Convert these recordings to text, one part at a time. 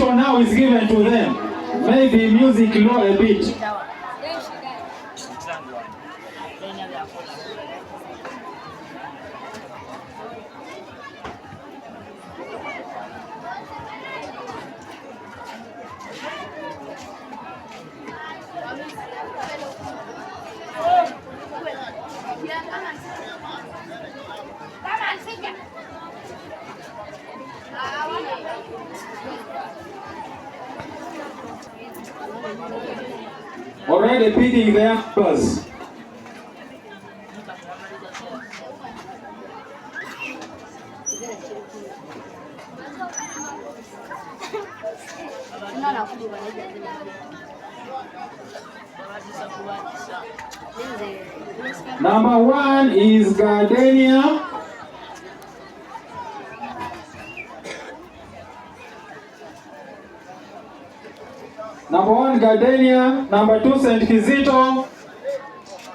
instruction now is given to them. Maybe music low a bit. Already picking their bus. Number 1 is Gardenia. Number 1 Gardenia, number 2 St. Kizito,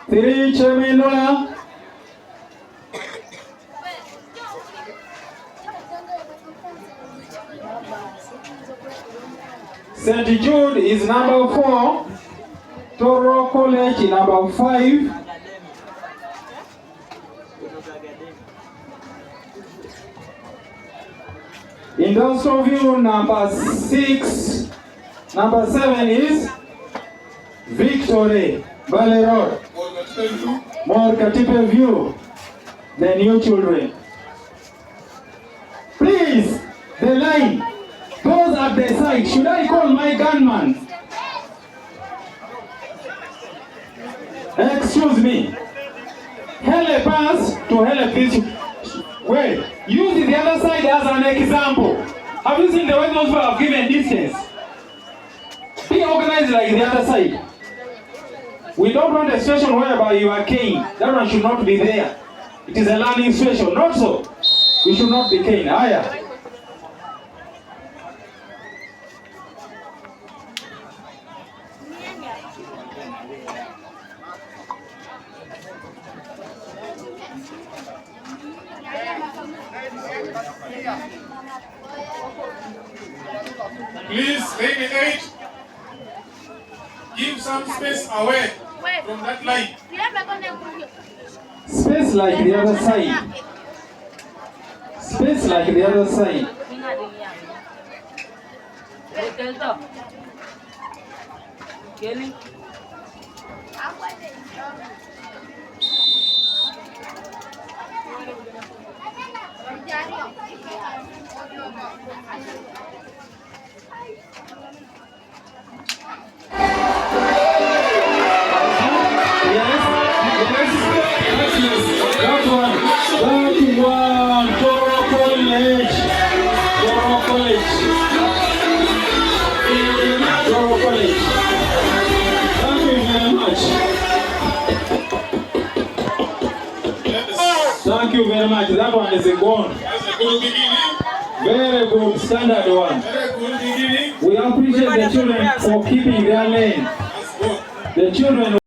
3 Cheminola, St. Jude is number 4, Toro College number 5, Industrial View number 6, number 7 is Victory Valley Road, Morkatipe View, the new children. Please, the line, those at the side, should I call my gunman? Excuse me. Help us to help this. Wait, use the other side as an example. Have you seen the way those people have given distance? Be organized like the other side. We don't want a situation whereby you are cane. That one should not be there. It is a learning situation. Not so. We should not be cane. Higher. Please, lady 8, give some space away from that line. Space like the other side. Space like the other side. Kelly. Thank you very much. That one is a gone. That's a good beginning. Very good, standard one. Very good beginning. We appreciate the children for keeping their lane. That's good. The children